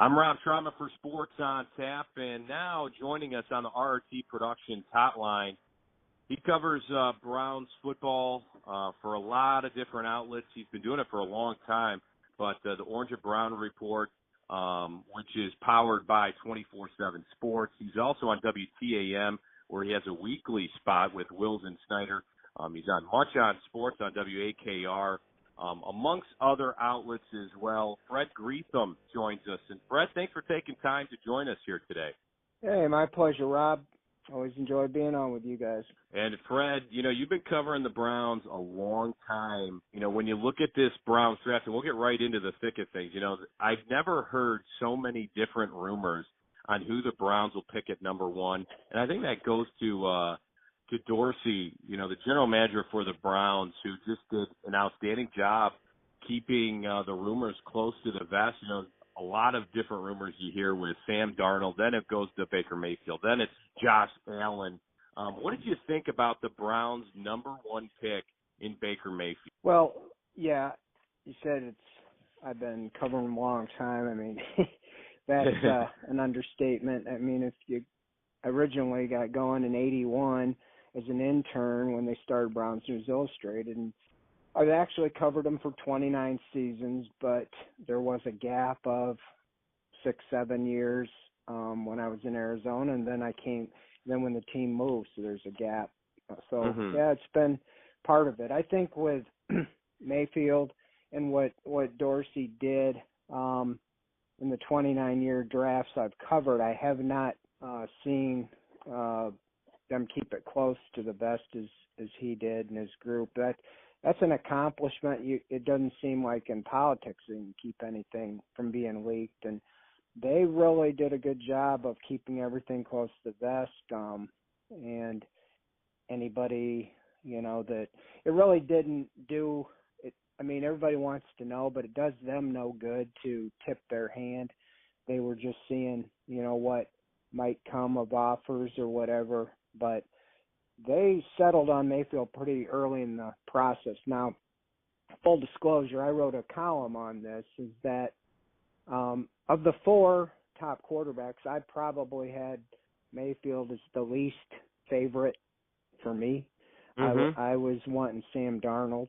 I'm Rob Trauma for Sports on Tap, and now joining us on the RRT Productions hotline, he covers Browns football for a lot of different outlets. He's been doing it for a long time, but the Orange and Brown Report, which is powered by 24/7 Sports. He's also on WTAM, where he has a weekly spot with Wills and Snyder. He's on Much on Sports on WAKR. Amongst other outlets as well. Fred Greetham joins us. And Fred, thanks for taking time to join us here today. Hey, my pleasure, Rob. Always enjoy being on with you guys. And Fred, you've been covering the Browns a long time. When you look at this Browns draft, and we'll get right into the thick of things, I've never heard so many different rumors on who the Browns will pick at number one. And I think that goes to Dorsey, the general manager for the Browns, who just did an outstanding job keeping the rumors close to the vest. A lot of different rumors you hear with Sam Darnold. Then it goes to Baker Mayfield. Then it's Josh Allen. What did you think about the Browns' number one pick in Baker Mayfield? Well, yeah, you said I've been covering them a long time. I mean, that's an understatement. I mean, if you originally got going in 81 as an intern when they started Browns News Illustrated, and I've actually covered them for 29 seasons, but there was a gap of 6-7 years when I was in Arizona, and then then when the team moved, so there's a gap. So, yeah, it's been part of it. I think with Mayfield and what Dorsey did in the 29-year drafts I've covered, I have not seen them keep it close to the best as he did in his group. That's an accomplishment. It doesn't seem like in politics you can keep anything from being leaked, and they really did a good job of keeping everything close to the vest. And anybody, that it really didn't do it. I mean, everybody wants to know, but it does them no good to tip their hand. They were just seeing, what might come of offers or whatever, but they settled on Mayfield pretty early in the process. Now, full disclosure, I wrote a column on this, is that of the four top quarterbacks, I probably had Mayfield as the least favorite for me. I was wanting Sam Darnold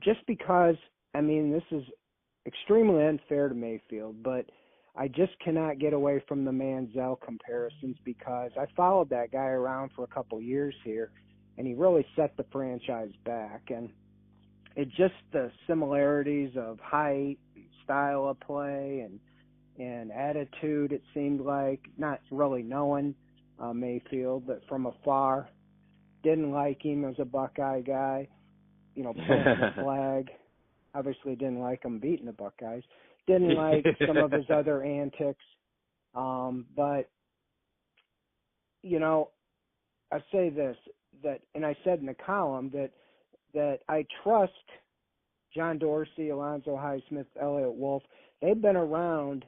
just because, I mean, this is extremely unfair to Mayfield, but I just cannot get away from the Manziel comparisons because I followed that guy around for a couple years here, and he really set the franchise back. And it just the similarities of height, style of play, and attitude, it seemed like, not really knowing Mayfield, but from afar. Didn't like him as a Buckeye guy, planting the flag. Obviously didn't like him beating the Buckeyes. Didn't like some of his other antics. But, I say this, and I said in the column that I trust John Dorsey, Alonzo Highsmith, Elliott Wolf. They've been around.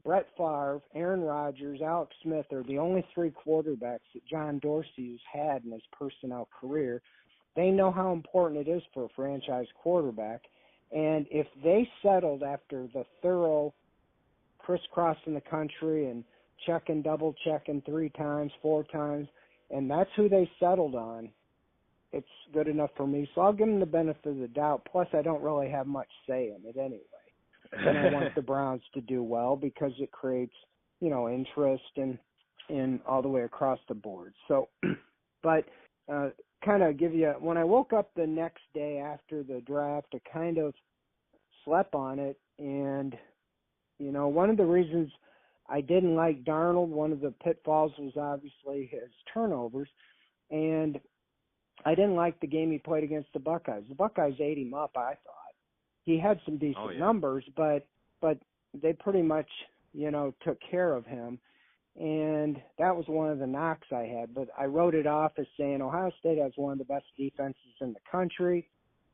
Brett Favre, Aaron Rodgers, Alex Smith are the only three quarterbacks that John Dorsey has had in his personnel career. They know how important it is for a franchise quarterback. And if they settled after the thorough crisscrossing the country and double checking 3 times, 4 times, and that's who they settled on, it's good enough for me. So I'll give them the benefit of the doubt. Plus, I don't really have much say in it anyway. And I want the Browns to do well because it creates, interest in all the way across the board. So, but kind of give you, when I woke up the next day after the draft, I kind of slept on it. And, one of the reasons I didn't like Darnold, one of the pitfalls was obviously his turnovers. And I didn't like the game he played against the Buckeyes. The Buckeyes ate him up, I thought. He had some decent numbers, but they pretty much, took care of him. And that was one of the knocks I had. But I wrote it off as saying Ohio State has one of the best defenses in the country.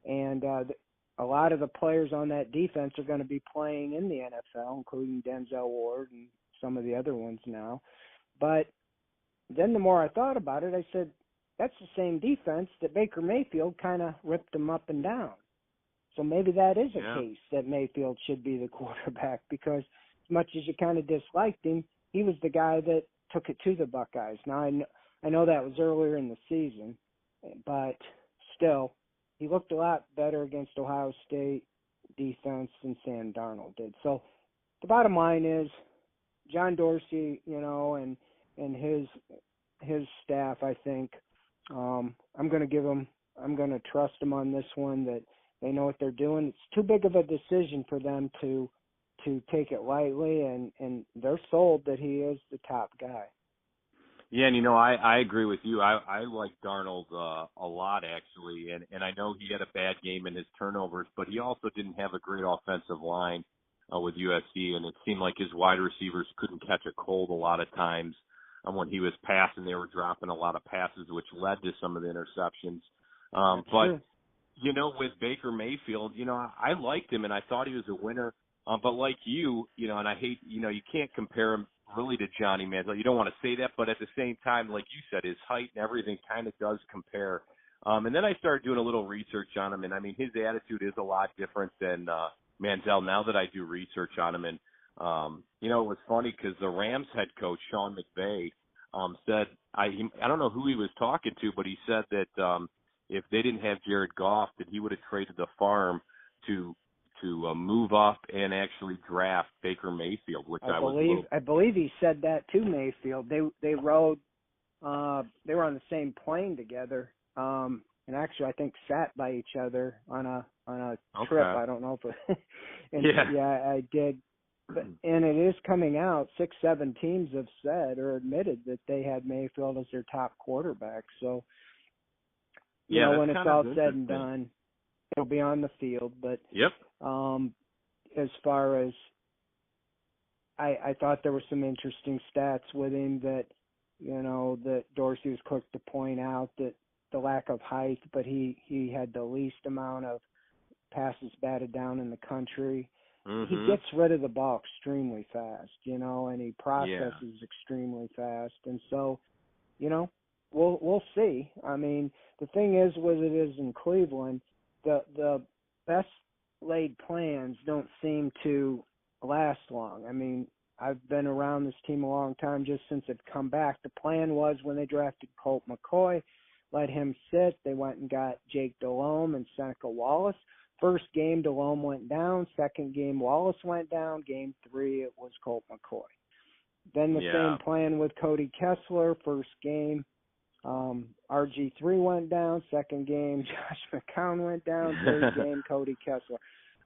And a lot of the players on that defense are going to be playing in the NFL, including Denzel Ward and some of the other ones now. But then the more I thought about it, I said, that's the same defense that Baker Mayfield kind of ripped them up and down. So maybe that is a case that Mayfield should be the quarterback because as much as you kind of disliked him, he was the guy that took it to the Buckeyes. Now, I know that was earlier in the season, but still, he looked a lot better against Ohio State defense than Sam Darnold did. So the bottom line is John Dorsey, and his staff, I think, I'm going to trust them on this one, that they know what they're doing. It's too big of a decision for them to take it lightly, and they're sold that he is the top guy. Yeah, and I agree with you. I like Darnold a lot, actually, and I know he had a bad game in his turnovers, but he also didn't have a great offensive line with USC, and it seemed like his wide receivers couldn't catch a cold a lot of times. When he was passing, they were dropping a lot of passes, which led to some of the interceptions. But true. With Baker Mayfield, I liked him and I thought he was a winner. But like you, and I hate, you can't compare him really to Johnny Manziel. You don't want to say that, but at the same time, like you said, his height and everything kind of does compare. And then I started doing a little research on him, and I mean, his attitude is a lot different than Manziel now that I do research on him. And it was funny because the Rams head coach, Sean McVay, said, I don't know who he was talking to, but he said that if they didn't have Jared Goff, that he would have traded the farm to move up and actually draft Baker Mayfield, which I believe he said that to Mayfield. They rode, they were on the same plane together, and actually I think sat by each other on a trip. I don't know if I did. But, and it is coming out, 6-7 teams have said or admitted that they had Mayfield as their top quarterback. So, when it's all said and done, it'll be on the field. But as far as I thought there were some interesting stats with him that, that Dorsey was quick to point out, that the lack of height, but he had the least amount of passes batted down in the country. Mm-hmm. He gets rid of the ball extremely fast, and he processes extremely fast. And so, we'll see. I mean, the thing is, what it is in Cleveland, the best laid plans don't seem to last long. I mean, I've been around this team a long time, just since they've come back. The plan was, when they drafted Colt McCoy, let him sit. They went and got Jake Delhomme and Seneca Wallace. First game, Delhomme went down. Second game, Wallace went down. Game 3, it was Colt McCoy. Then the same plan with Cody Kessler. First game, RG3 went down. Second game, Josh McCown went down. Third game, Cody Kessler.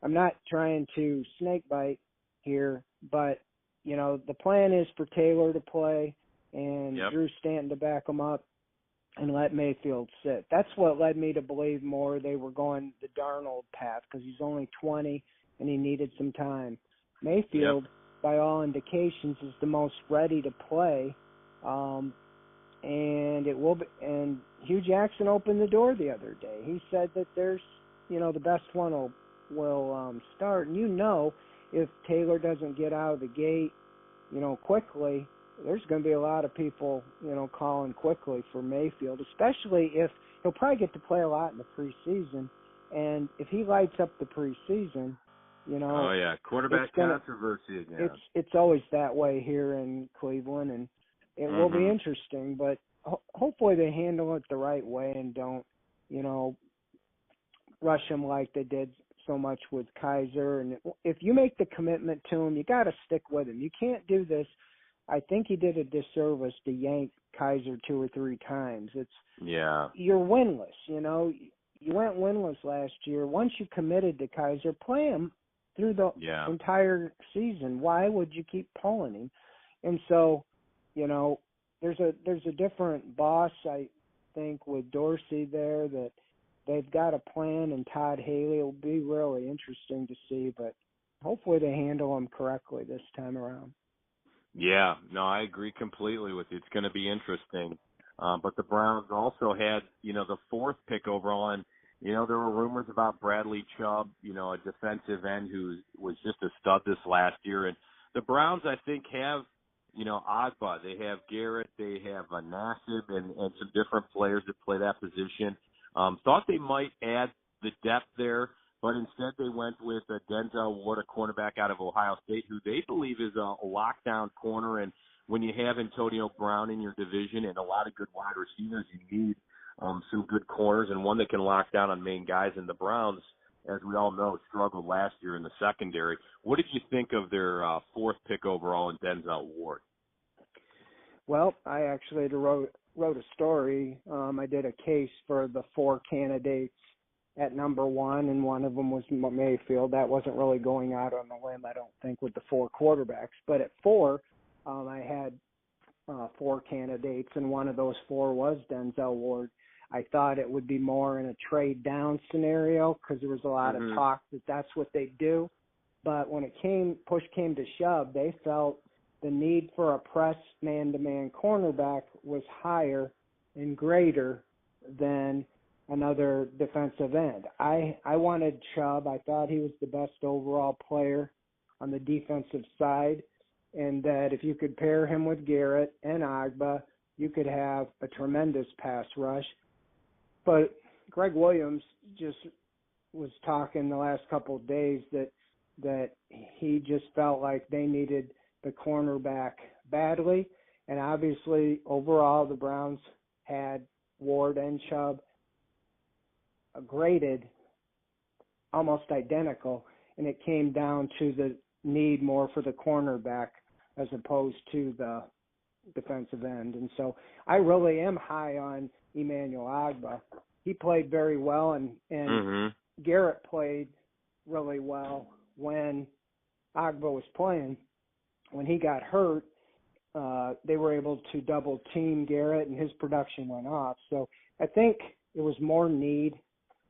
I'm not trying to snake bite here, but, the plan is for Taylor to play and Drew Stanton to back him up and let Mayfield sit. That's what led me to believe more they were going the Darnold path, because he's only 20 and he needed some time. Mayfield, by all indications, is the most ready to play, and it will be. And Hugh Jackson opened the door the other day. He said that there's, the best one will start. And if Taylor doesn't get out of the gate, quickly, there's going to be a lot of people, calling quickly for Mayfield, especially if he'll probably get to play a lot in the preseason. And if he lights up the preseason, quarterback controversy again. It's always that way here in Cleveland, and it will be interesting. But hopefully they handle it the right way and don't, rush him like they did so much with Kaiser. And if you make the commitment to him, you got to stick with him. You can't do this. I think he did a disservice to yank Kaiser 2 or 3 times. You're winless, You went winless last year. Once you committed to Kaiser, play him through the entire season. Why would you keep pulling him? And so, there's a different boss, I think, with Dorsey there, that they've got a plan, and Todd Haley will be really interesting to see, but hopefully they handle him correctly this time around. Yeah, no, I agree completely with you. It's going to be interesting. But the Browns also had, the 4th pick overall, and, there were rumors about Bradley Chubb, a defensive end who was just a stud this last year. And the Browns, I think, have, Agba. They have Garrett. They have Nassib and some different players that play that position. Thought they might add the depth there but instead they went with Denzel Ward, a cornerback out of Ohio State, who they believe is a lockdown corner. And when you have Antonio Brown in your division and a lot of good wide receivers, you need some good corners and one that can lock down on main guys. And the Browns, as we all know, struggled last year in the secondary. What did you think of their fourth pick overall in Denzel Ward? Well, I actually wrote a story. I did a case for the 4 candidates at number 1, and one of them was Mayfield. That wasn't really going out on a limb, I don't think, with the 4 quarterbacks. But at 4, I had 4 candidates, and one of those 4 was Denzel Ward. I thought it would be more in a trade down scenario because there was a lot of talk that that's what they do. But when push came to shove, they felt the need for a press man-to-man cornerback was higher and greater than another defensive end. I wanted Chubb. I thought he was the best overall player on the defensive side, and that if you could pair him with Garrett and Agba, you could have a tremendous pass rush. But Greg Williams just was talking the last couple of days that he just felt like they needed the cornerback badly. And obviously, overall, the Browns had Ward and Chubb graded almost identical, and it came down to the need more for the cornerback as opposed to the defensive end. And so I really am high on Emmanuel Agba. He played very well, and Garrett played really well when Agba was playing. When he got hurt, they were able to double team Garrett, and his production went off. So I think it was more need.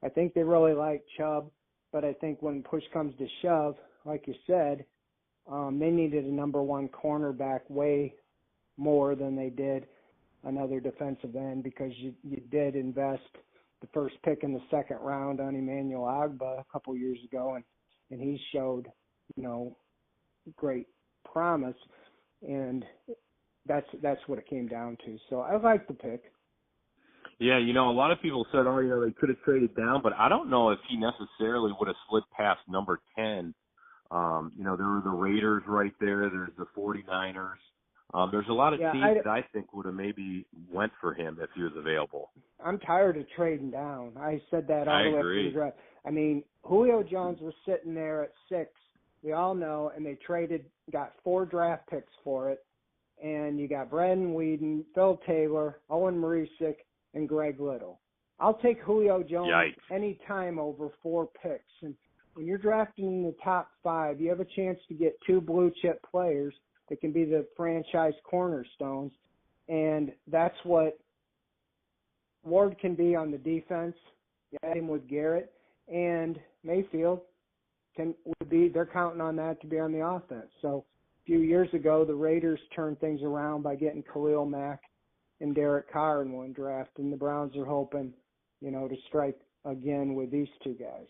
I think they really like Chubb, but I think when push comes to shove, like you said, they needed a number 1 cornerback way more than they did another defensive end, because you did invest the first pick in the second round on Emmanuel Agba a couple years ago, and he showed, great promise, and that's what it came down to. So I like the pick. Yeah, a lot of people said, they could have traded down, but I don't know if he necessarily would have slid past number 10. There were the Raiders right there. There's the 49ers. There's a lot of teams that I think would have maybe went for him if he was available. I'm tired of trading down. I said that all the way through the draft. I mean, Julio Jones was sitting there at 6. We all know, and they got 4 draft picks for it. And you got Brandon Weeden, Phil Taylor, Owen Marisick, and Greg Little. I'll take Julio Jones any time over 4 picks. And when you're drafting in the top 5, you have a chance to get 2 blue-chip players that can be the franchise cornerstones. And that's what Ward can be on the defense. You add him with Garrett, and Mayfield they're counting on that to be on the offense. So a few years ago, the Raiders turned things around by getting Khalil Mack and Derek Carr in one draft, and the Browns are hoping, to strike again with these 2 guys.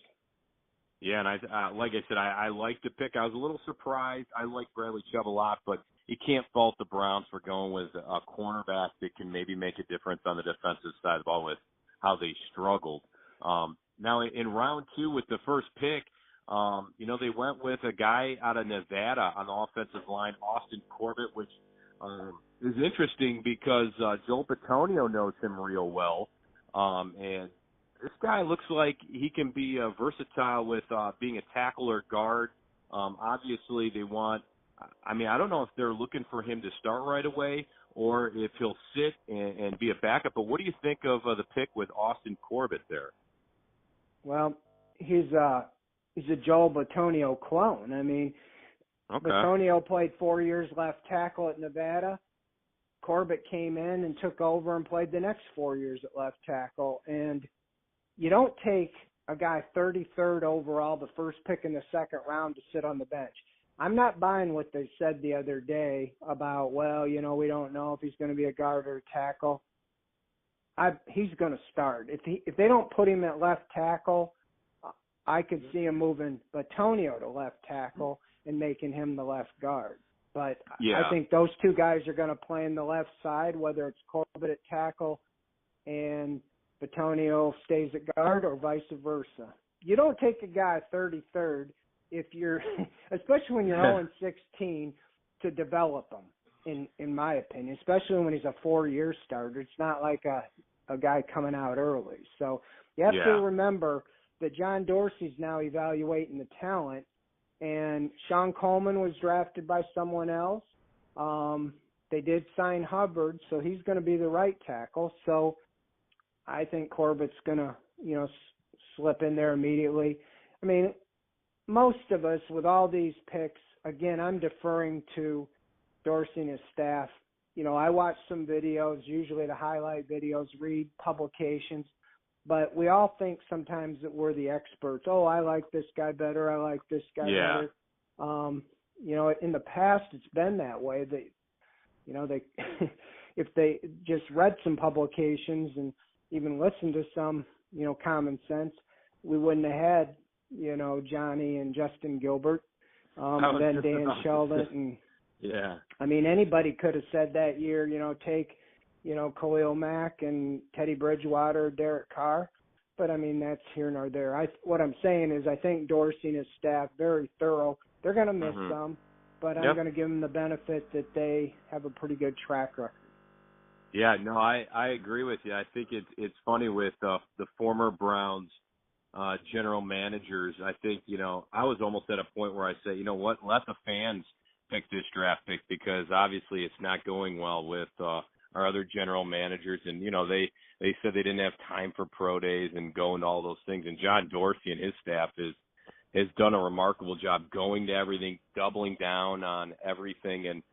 Yeah, and like I said, I like the pick. I was a little surprised. I like Bradley Chubb a lot, but you can't fault the Browns for going with a cornerback that can maybe make a difference on the defensive side of the ball with how they struggled. Now, in round 2 with the first pick, they went with a guy out of Nevada on the offensive line, Austin Corbett, which is interesting because Joel Bitonio knows him real well. And this guy looks like he can be versatile with being a tackle or guard. Obviously, they want – I don't know if they're looking for him to start right away or if he'll sit and be a backup. But what do you think of the pick with Austin Corbett there? Well, he's a Joel Bitonio clone. Bitonio played 4 years left tackle at Nevada. Corbett came in and took over and played the next 4 years at left tackle. And you don't take a guy 33rd overall, the first pick in the second round, to sit on the bench. I'm not buying what they said the other day about, we don't know if he's going to be a guard or a tackle. He's going to start. If they don't put him at left tackle, I could see him moving Bitonio to left tackle and making him the left guard. But I think those 2 guys are going to play in the left side, whether it's Corbett at tackle and Bitonio stays at guard or vice versa. you don't take a guy 33rd if you're, especially when you're 0-16, to develop him. In my opinion, especially when he's a 4-year starter, it's not like a guy coming out early. So you have to remember that John Dorsey's now evaluating the talent, and Sean Coleman was drafted by someone else. They did sign Hubbard, so he's going to be the right tackle. So I think Corbett's going to, slip in there immediately. I mean, most of us with all these picks, again, I'm deferring to Dorsey and his staff. I watch some videos, usually the highlight videos, read publications, but we all think sometimes that we're the experts. Oh, I like this guy better. I like this guy better. In the past, it's been that way. They if they just read some publications and even listened to some, common sense, we wouldn't have had, Johnny and Justin Gilbert, and then Dan Sheldon. And I mean, anybody could have said that year, take, Khalil Mack and Teddy Bridgewater, Derek Carr. But I mean, that's here nor there. What I'm saying is I think Dorsey and his staff, very thorough. They're going to miss some, but I'm going to give them the benefit that they have a pretty good track record. Yeah, no, I agree with you. I think it's funny with the former Browns general managers. I think, I was almost at a point where I said, you know what, let the fans pick this draft pick, because obviously it's not going well with our other general managers. And, they said they didn't have time for pro days and going to all those things. And John Dorsey and his staff has done a remarkable job going to everything, doubling down on everything. And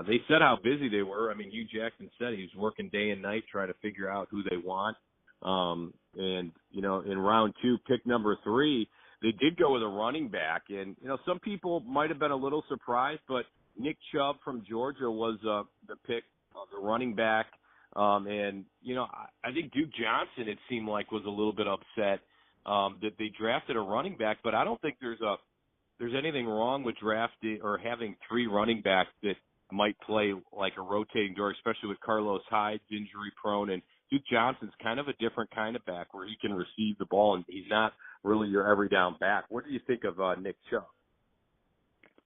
they said how busy they were. I mean, Hugh Jackson said he was working day and night trying to figure out who they want. And, in round 2, pick number 3, they did go with a running back. And, some people might have been a little surprised, but Nick Chubb from Georgia was the pick of the running back. And, I think Duke Johnson, it seemed like, was a little bit upset that they drafted a running back. But I don't think there's anything wrong with drafting or having 3 running backs that might play like a rotating door, especially with Carlos Hyde's injury prone. And Duke Johnson's kind of a different kind of back where he can receive the ball, and he's not really your every down back. What do you think of Nick Chubb?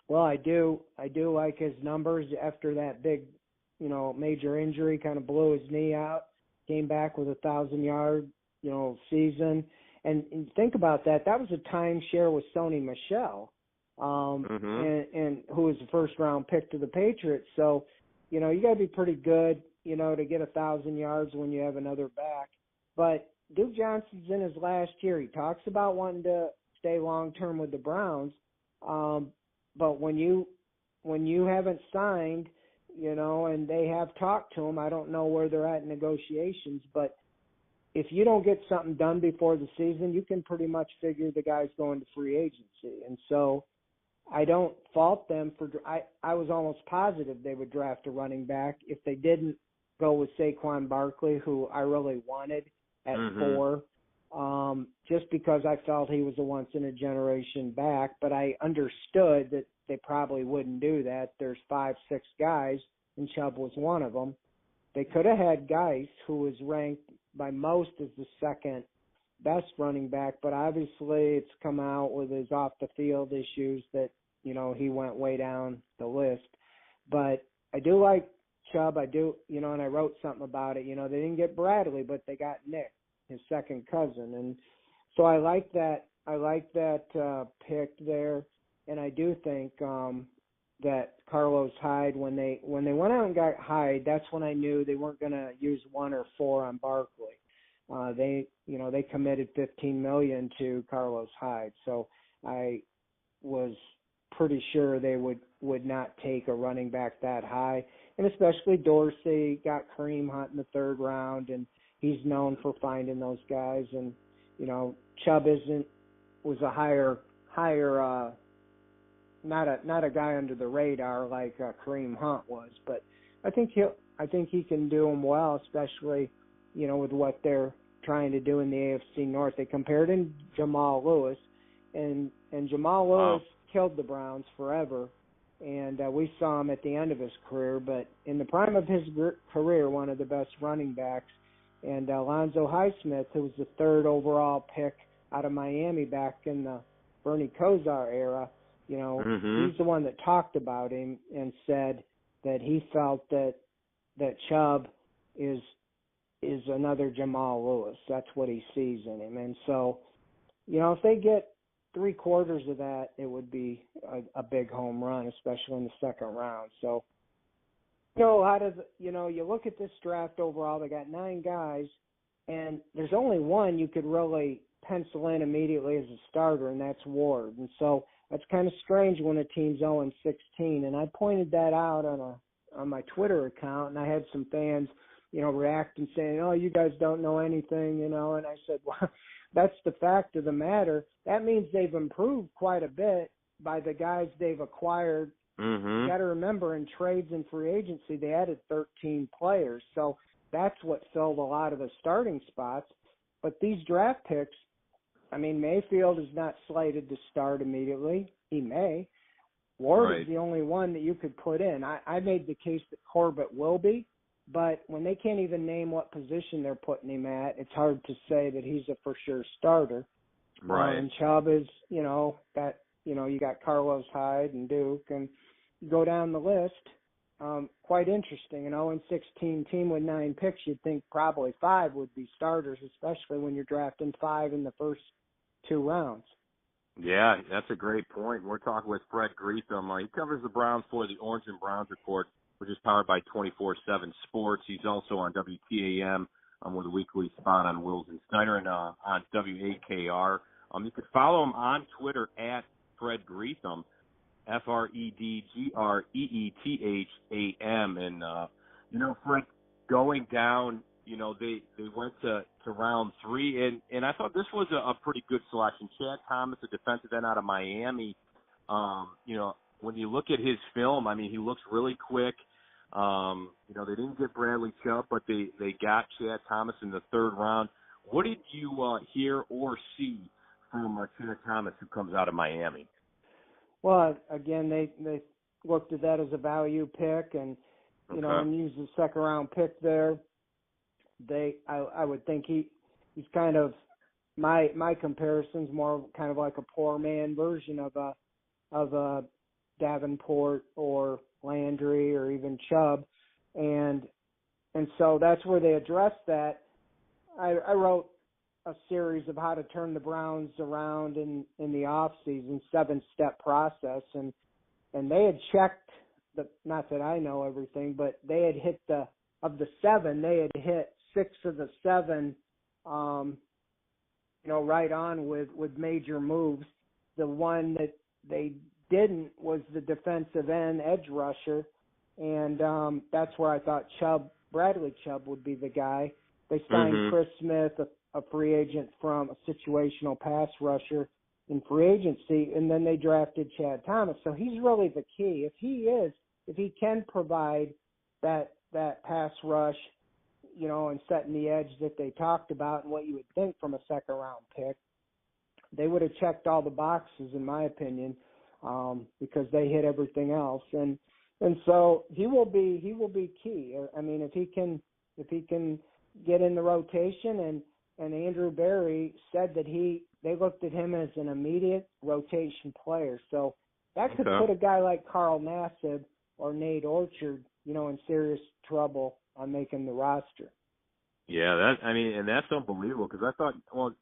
Well, I do like his numbers after that big, major injury, kind of blew his knee out, came back with 1,000-yard, season. And think about that. That was a timeshare with Sony Michel, and who was the first-round pick to the Patriots. So, you got to be pretty good, to get 1,000 yards when you have another back. But Duke Johnson's in his last year. He talks about wanting to stay long-term with the Browns. But when you haven't signed, and they have talked to him, I don't know where they're at in negotiations, but if you don't get something done before the season, you can pretty much figure the guy's going to free agency. And so I don't fault them for – I was almost positive they would draft a running back if they didn't go with Saquon Barkley, who I really wanted at 4, just because I felt he was a once-in-a-generation back. But I understood that they probably wouldn't do that. There's 5, 6 guys, and Chubb was one of them. They could have had Geis, who was ranked by most as the second best running back, but obviously it's come out with his off-the-field issues that, he went way down the list. But I do like Chubb. I do, and I wrote something about it. They didn't get Bradley, but they got Nick, his second cousin. And so I like that. I like that pick there. And I do think that Carlos Hyde, when they went out and got Hyde, that's when I knew they weren't going to use 1 or 4 on Barkley. They committed $15 million to Carlos Hyde, so I was pretty sure they would not take a running back that high. And especially Dorsey got Kareem Hunt in the 3rd round, and he's known for finding those guys. And Chubb was a higher. Not a guy under the radar like Kareem Hunt was, but I think he can do them well, especially with what they're trying to do in the AFC North. They compared him to Jamal Lewis, and Jamal Lewis killed the Browns forever, and we saw him at the end of his career. But in the prime of his career, one of the best running backs, and Alonzo Highsmith, who was the 3rd overall pick out of Miami back in the Bernie Kosar era. He's the one that talked about him and said that he felt that Chubb is another Jamal Lewis. That's what he sees in him. And so, if they get 3/4 of that, it would be a big home run, especially in the second round. So, you look at this draft overall, they got 9 guys, and there's only one you could really pencil in immediately as a starter, and that's Ward. And so that's kind of strange when a team's 0-16. And I pointed that out on my Twitter account, and I had some fans, react and saying, "Oh, you guys don't know anything," And I said, well, that's the fact of the matter. That means they've improved quite a bit by the guys they've acquired. You got to remember, in trades and free agency, they added 13 players. So that's what filled a lot of the starting spots. But these draft picks, Mayfield is not slated to start immediately. He may. Ward is the only one that you could put in. I made the case that Corbett will be, but when they can't even name what position they're putting him at, it's hard to say that he's a for sure starter. Right. And Chubb is, you got Carlos Hyde and Duke, and you go down the list. Quite interesting. An 0-16 team with 9 picks, you'd think probably 5 would be starters, especially when you're drafting 5 in the first 2 rounds. Yeah, that's a great point. We're talking with Fred Greetham. He covers the Browns for the Orange and Browns Report, which is powered by 24/7 Sports. He's also on WTAM with a weekly spot on Wills and Snyder and on WAKR. You can follow him on Twitter at Fred Greetham, FredGreetham. And, Fred, going down, they went to round 3, and I thought this was a pretty good selection. Chad Thomas, a defensive end out of Miami, when you look at his film, he looks really quick. They didn't get Bradley Chubb, but they got Chad Thomas in the 3rd round. What did you hear or see from Chad Thomas, who comes out of Miami? Well, again, they looked at that as a value pick, and and used the 2nd round pick there. I would think he's kind of my comparison's more kind of like a poor man version of a Davenport or Landry or even Chubb, and so that's where they addressed that. I wrote a series of how to turn the Browns around in the off season, 7-step process, and they had checked not that I know everything, but they had hit of the 7, they had hit 6 of the 7, right on with major moves. The one that they didn't was the defensive end edge rusher, and that's where I thought Bradley Chubb would be the guy. They signed Chris Smith, a free agent from a situational pass rusher in free agency, and then they drafted Chad Thomas. So he's really the key. If he can provide that pass rush, and setting the edge that they talked about and what you would think from a 2nd round pick, they would have checked all the boxes, in my opinion, because they hit everything else. And so he will be key. If he can get in the rotation, and Andrew Berry said that they looked at him as an immediate rotation player. So that could put a guy like Carl Nassib or Nate Orchard, in serious trouble on making the roster. Yeah, and that's unbelievable, because I thought,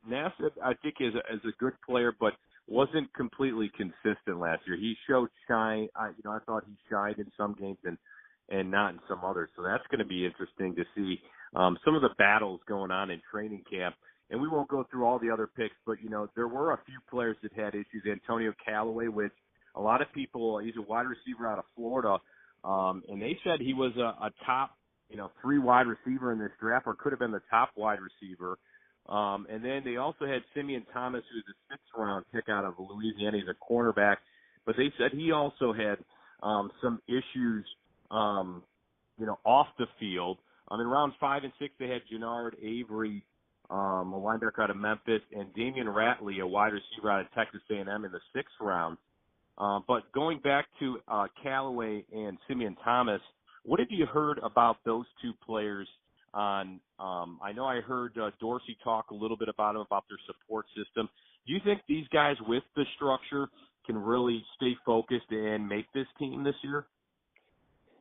Nassib, I think is a good player, but wasn't completely consistent last year. He showed shine. I thought he shined in some games and not in some others. So that's going to be interesting to see some of the battles going on in training camp. And we won't go through all the other picks, but, there were a few players that had issues. Antonio Callaway, which a lot of people, he's a wide receiver out of Florida, and they said he was a top, 3 wide receiver in this draft, or could have been the top wide receiver. And then they also had Simeon Thomas, who's a 6th round pick out of Louisiana. He's a cornerback, but they said he also had some issues, off the field. In round 5 and 6, they had Jannard Avery, a linebacker out of Memphis, and Damian Ratley, a wide receiver out of Texas A&M in the 6th round. But going back to Callaway and Simeon Thomas, what have you heard about those 2 players on. I know I heard Dorsey talk a little bit about them, about their support system. Do you think these guys with the structure can really stay focused and make this team this year?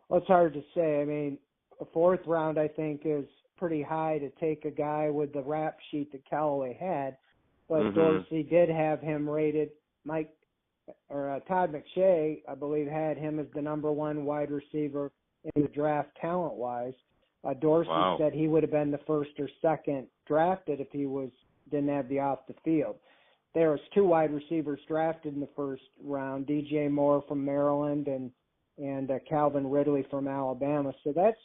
Well, it's hard to say. I mean, a fourth round, I think, is pretty high to take a guy with the rap sheet that Callaway had. But Dorsey did have him rated. Todd McShay, I believe, had him as the number one wide receiver in the draft talent-wise. Dorsey said he would have been the first or second drafted if he didn't have the off the field. There was 2 wide receivers drafted in the first round, DJ Moore from Maryland and Calvin Ridley from Alabama. So that's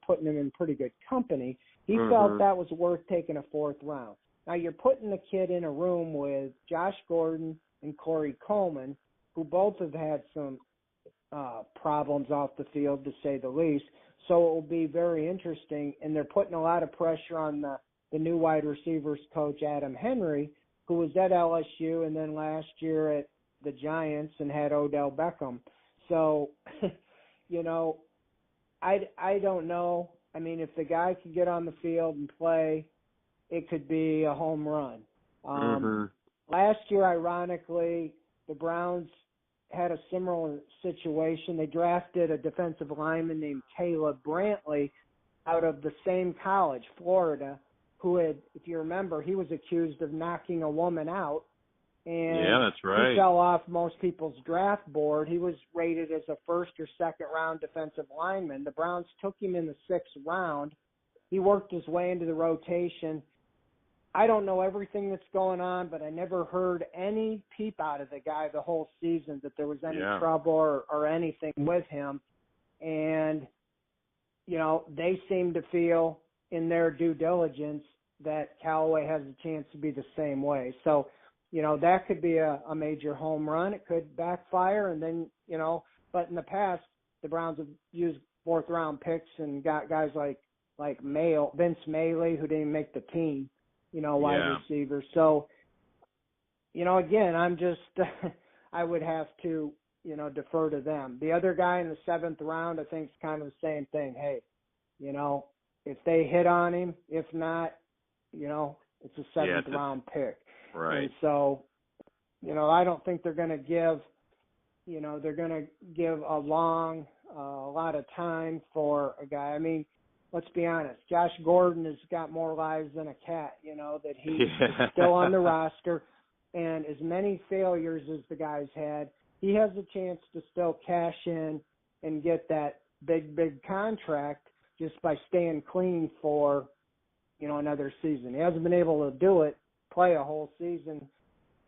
putting him in pretty good company. He felt that was worth taking a fourth round. Now you're putting the kid in a room with Josh Gordon and Corey Coleman, who both have had some problems off the field, to say the least. So it will be very interesting. And they're putting a lot of pressure on the new wide receivers coach, Adam Henry, who was at LSU and then last year at the Giants and had Odell Beckham. So, I don't know. I mean, if the guy could get on the field and play, it could be a home run. Last year, ironically, the Browns had a similar situation. They drafted a defensive lineman named Caleb Brantley out of the same college, Florida, who had, if you remember, he was accused of knocking a woman out. And yeah, that's right. He fell off most people's draft board. He was rated as a first or second round defensive lineman. The Browns took him in the 6th round. He worked his way into the rotation. I don't know everything that's going on, but I never heard any peep out of the guy the whole season that there was any trouble or anything with him. And, they seem to feel in their due diligence that Callaway has a chance to be the same way. So, that could be a major home run. It could backfire. And then, but in the past, the Browns have used 4th round picks and got guys like Vince Mailey, who didn't make the team, wide receiver. So, again, I'm just, I would have to, defer to them. The other guy in the 7th round, I think, is kind of the same thing. Hey, if they hit on him, if not, it's a 7th round pick. Right. And so, I don't think they're going to give, they're going to give a lot of time for a guy. I mean, let's be honest. Josh Gordon has got more lives than a cat, that he's still on the roster. And as many failures as the guy's had, he has a chance to still cash in and get that big contract just by staying clean for, another season. He hasn't been able to do it, play a whole season,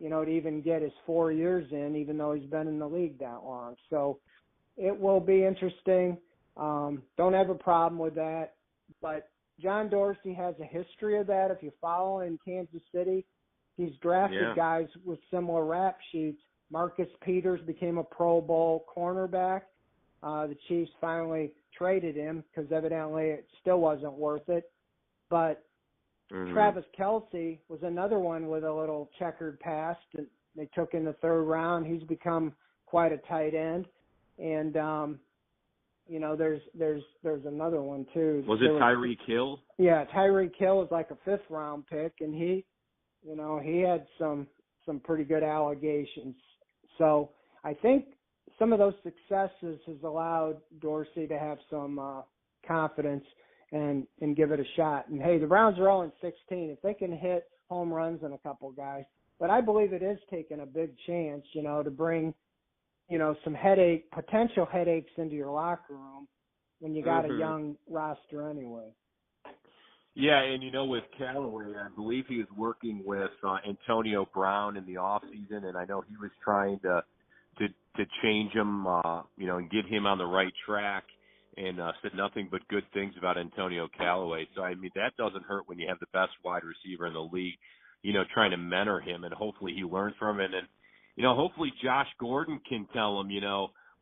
to even get his 4 years in, even though he's been in the league that long. So it will be interesting. Don't have a problem with that. But John Dorsey has a history of that. If you follow in Kansas City, he's drafted guys with similar rap sheets. Marcus Peters became a Pro Bowl cornerback. The Chiefs finally traded him because evidently it still wasn't worth it. But Travis Kelce was another one with a little checkered past that they took in the 3rd round. He's become quite a tight end. And, there's another one too. Was it Tyreek Hill? Yeah, Tyreek Hill was like a 5th round pick, and he had some pretty good allegations. So I think some of those successes has allowed Dorsey to have some confidence and give it a shot. And, hey, the Browns are 0-16. If they can hit home runs on a couple guys. But I believe it is taking a big chance, to bring, some potential headaches into your locker room when you got a young roster anyway. Yeah, and, with Callaway, I believe he was working with Antonio Brown in the offseason, and I know he was trying to change him, and get him on the right track. And said nothing but good things about Antonio Callaway. So, I mean, that doesn't hurt when you have the best wide receiver in the league, trying to mentor him, and hopefully he learns from it. And, hopefully Josh Gordon can tell him,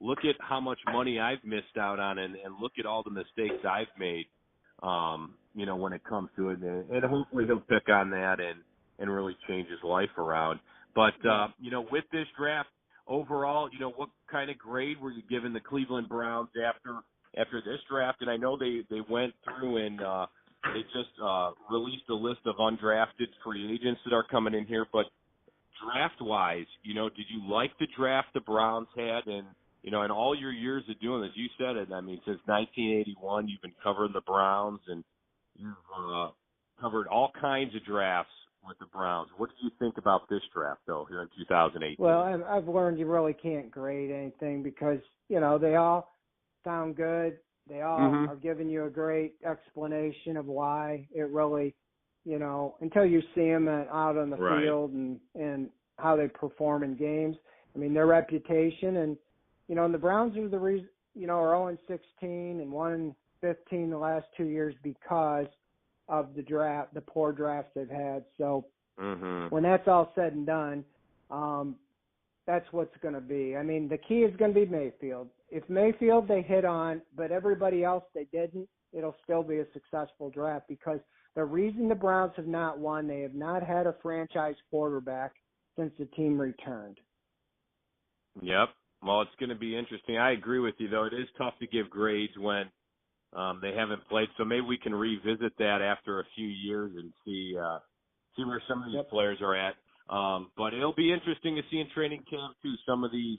look at how much money I've missed out on and look at all the mistakes I've made, when it comes to it. And hopefully he'll pick on that and really change his life around. But, with this draft overall, what kind of grade were you giving the Cleveland Browns after this draft? And I know they went through and they just released a list of undrafted free agents that are coming in here. But draft-wise, did you like the draft the Browns had? And, in all your years of doing this, you said it, I mean, since 1981, you've been covering the Browns, and you've covered all kinds of drafts with the Browns. What do you think about this draft, though, here in 2018? Well, I've learned you really can't grade anything because, they all sound good. They all are giving you a great explanation of why it really, until you see them out on the field and how they perform in games. I mean, their reputation and the Browns are the reason, are 0-16 and 1-15 the last 2 years because of the draft, the poor drafts they've had. So when that's all said and done, that's what's going to be. I mean, the key is going to be Mayfield. If Mayfield they hit on, but everybody else they didn't, it'll still be a successful draft because the reason the Browns have not won, they have not had a franchise quarterback since the team returned. Yep. Well, it's going to be interesting. I agree with you, though. It is tough to give grades when they haven't played. So maybe we can revisit that after a few years and see where some of these players are at. But it'll be interesting to see in training camp, too, some of these,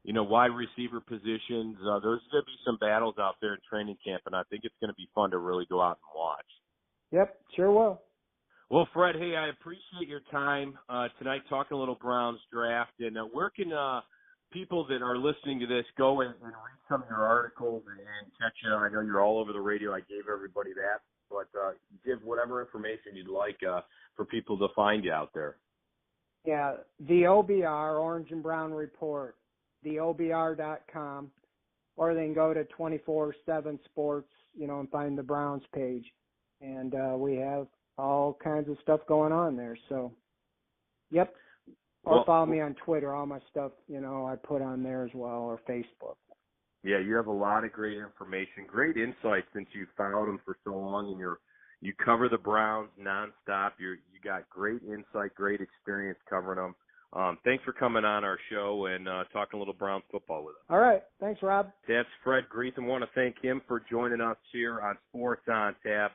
wide receiver positions. There's going to be some battles out there in training camp, and I think it's going to be fun to really go out and watch. Yep, sure will. Well, Fred, hey, I appreciate your time tonight talking a little Browns draft. And where can people that are listening to this go and read some of your articles and catch you? I know you're all over the radio. I gave everybody that. But give whatever information you'd like for people to find you out there. Yeah, the OBR, Orange and Brown Report, theobr.com, or they can go to 24/7 Sports, and find the Browns page. And we have all kinds of stuff going on there. So, yep. Or follow me on Twitter. All my stuff, I put on there as well, or Facebook. Yeah, you have a lot of great information, great insights since you've followed them for so long, and you cover the Browns nonstop. You got great insight, great experience covering them. Thanks for coming on our show and talking a little Browns football with us. All right. Thanks, Rob. That's Fred Greetham. I want to thank him for joining us here on Sports on Tap.